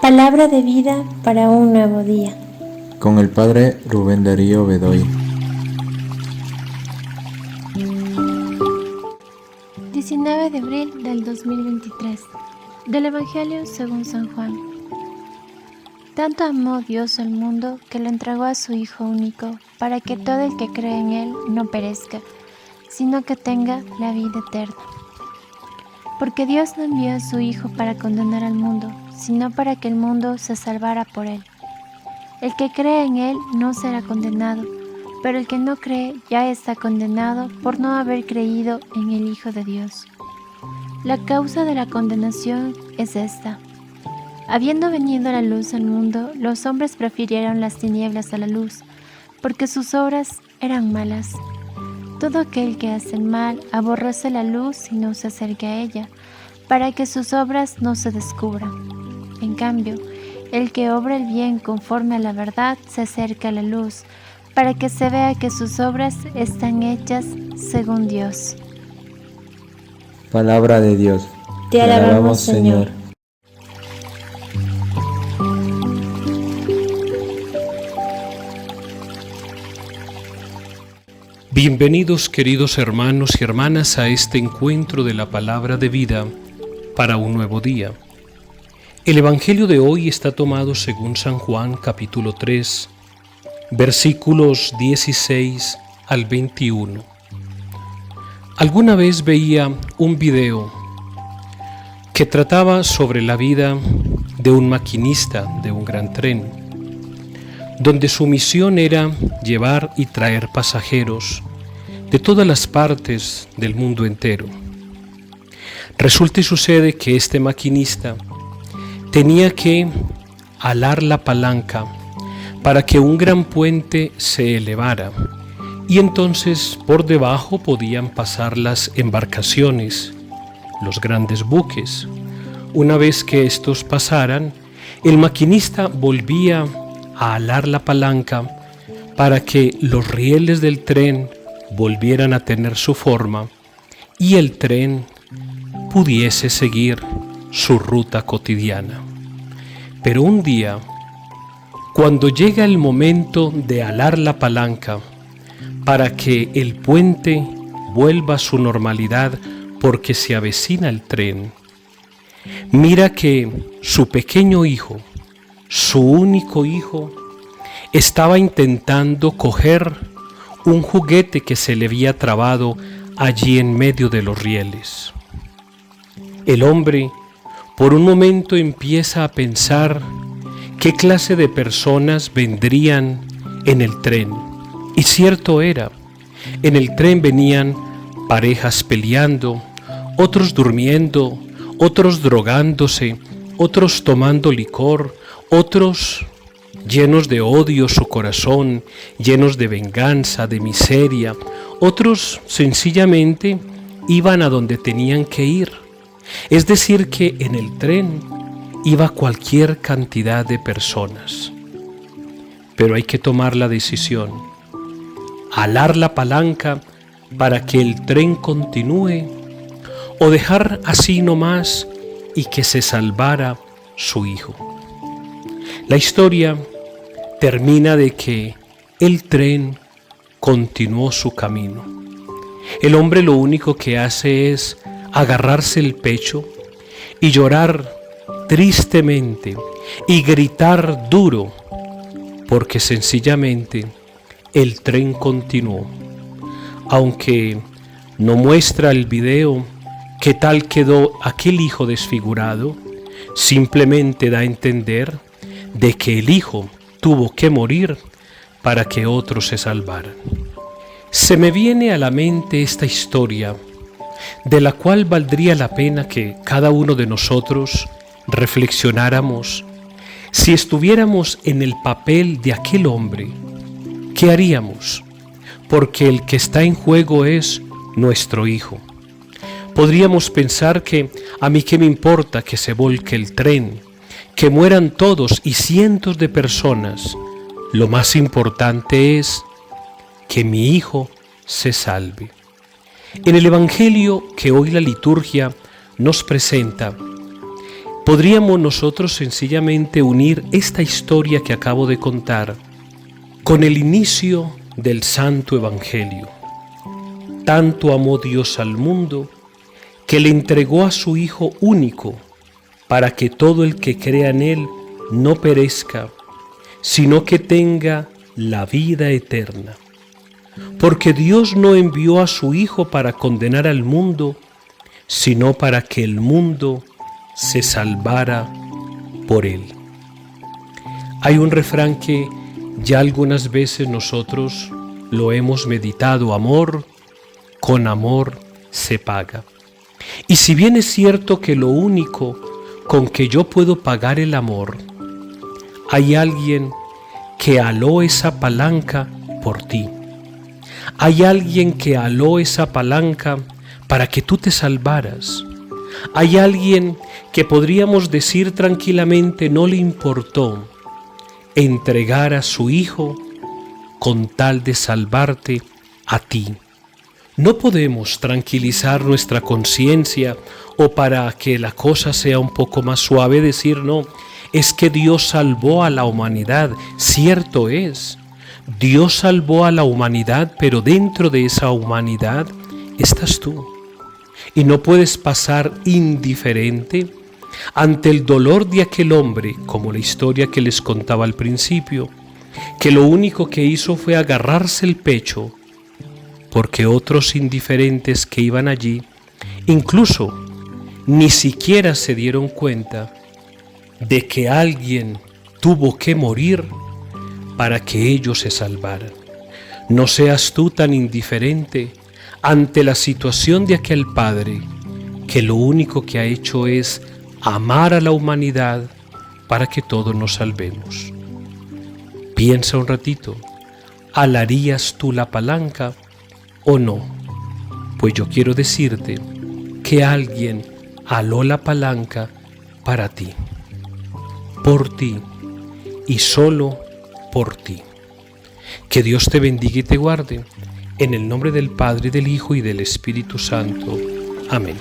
Palabra de vida para un nuevo día. Con el Padre Rubén Darío Bedoy. 19 de abril del 2023. Del Evangelio según San Juan. Tanto amó Dios al mundo que le entregó a su Hijo único, para que todo el que cree en Él no perezca, sino que tenga la vida eterna. Porque Dios no envió a su Hijo para condenar al mundo, sino para que el mundo se salvara por Él. El que cree en Él no será condenado, pero el que no cree ya está condenado por no haber creído en el Hijo de Dios. La causa de la condenación es esta: habiendo venido la luz al mundo, los hombres prefirieron las tinieblas a la luz, porque sus obras eran malas. Todo aquel que hace el mal aborrece la luz y no se acerca a ella, para que sus obras no se descubran. En cambio, el que obra el bien conforme a la verdad se acerca a la luz, para que se vea que sus obras están hechas según Dios. Palabra de Dios. Te alabamos, Señor. Bienvenidos, queridos hermanos y hermanas, a este encuentro de la palabra de vida para un nuevo día. El Evangelio de hoy está tomado según San Juan capítulo 3, versículos 16 al 21. Alguna vez veía un video que trataba sobre la vida de un maquinista de un gran tren, donde su misión era llevar y traer pasajeros de todas las partes del mundo entero. Resulta y sucede que este maquinista tenía que alar la palanca para que un gran puente se elevara, y entonces por debajo podían pasar las embarcaciones, los grandes buques. Una vez que estos pasaran, el maquinista volvía a alar la palanca para que los rieles del tren volvieran a tener su forma y el tren pudiese seguir su ruta cotidiana. Pero un día, cuando llega el momento de alar la palanca para que el puente vuelva a su normalidad porque se avecina el tren, mira que su pequeño hijo, su único hijo, estaba intentando coger un juguete que se le había trabado allí en medio de los rieles. El hombre por un momento empieza a pensar qué clase de personas vendrían en el tren. Y cierto era, en el tren venían parejas peleando, otros durmiendo, otros drogándose, otros tomando licor, otros llenos de odio su corazón, llenos de venganza, de miseria. Otros sencillamente iban a donde tenían que ir. Es decir, que en el tren iba cualquier cantidad de personas. Pero hay que tomar la decisión, alar la palanca para que el tren continúe, o dejar así nomás y que se salvara su hijo. La historia termina de que el tren continuó su camino. El hombre lo único que hace es agarrarse el pecho y llorar tristemente y gritar duro, porque sencillamente el tren continuó. Aunque no muestra el video qué tal quedó aquel hijo desfigurado, simplemente da a entender de que el hijo tuvo que morir para que otros se salvaran. Se me viene a la mente esta historia, de la cual valdría la pena que cada uno de nosotros reflexionáramos. Si estuviéramos en el papel de aquel hombre, ¿qué haríamos? Porque el que está en juego es nuestro hijo. Podríamos pensar que a mí qué me importa que se volque el tren, que mueran todos y cientos de personas. Lo más importante es que mi hijo se salve. En el Evangelio que hoy la liturgia nos presenta, podríamos nosotros sencillamente unir esta historia que acabo de contar con el inicio del Santo Evangelio. Tanto amó Dios al mundo que le entregó a su Hijo único para que todo el que crea en Él no perezca, sino que tenga la vida eterna. Porque Dios no envió a su Hijo para condenar al mundo, sino para que el mundo se salvara por Él. Hay un refrán que ya algunas veces nosotros lo hemos meditado: amor con amor se paga. Y si bien es cierto que lo único con que yo puedo pagar el amor, hay alguien que aló esa palanca por ti. Hay alguien que aló esa palanca para que tú te salvaras. Hay alguien que podríamos decir tranquilamente no le importó entregar a su Hijo con tal de salvarte a ti. No podemos tranquilizar nuestra conciencia o para que la cosa sea un poco más suave decir no, es que Dios salvó a la humanidad. Cierto es, Dios salvó a la humanidad, pero dentro de esa humanidad estás tú. Y no puedes pasar indiferente ante el dolor de aquel hombre, como la historia que les contaba al principio, que lo único que hizo fue agarrarse el pecho, porque otros indiferentes que iban allí, incluso ni siquiera se dieron cuenta de que alguien tuvo que morir para que ellos se salvaran. No seas tú tan indiferente ante la situación de aquel Padre que lo único que ha hecho es amar a la humanidad para que todos nos salvemos. Piensa un ratito, ¿alarías tú la palanca o no? Pues yo quiero decirte que alguien aló la palanca para ti, por ti y solo por ti. Que Dios te bendiga y te guarde. En el nombre del Padre, del Hijo y del Espíritu Santo. Amén.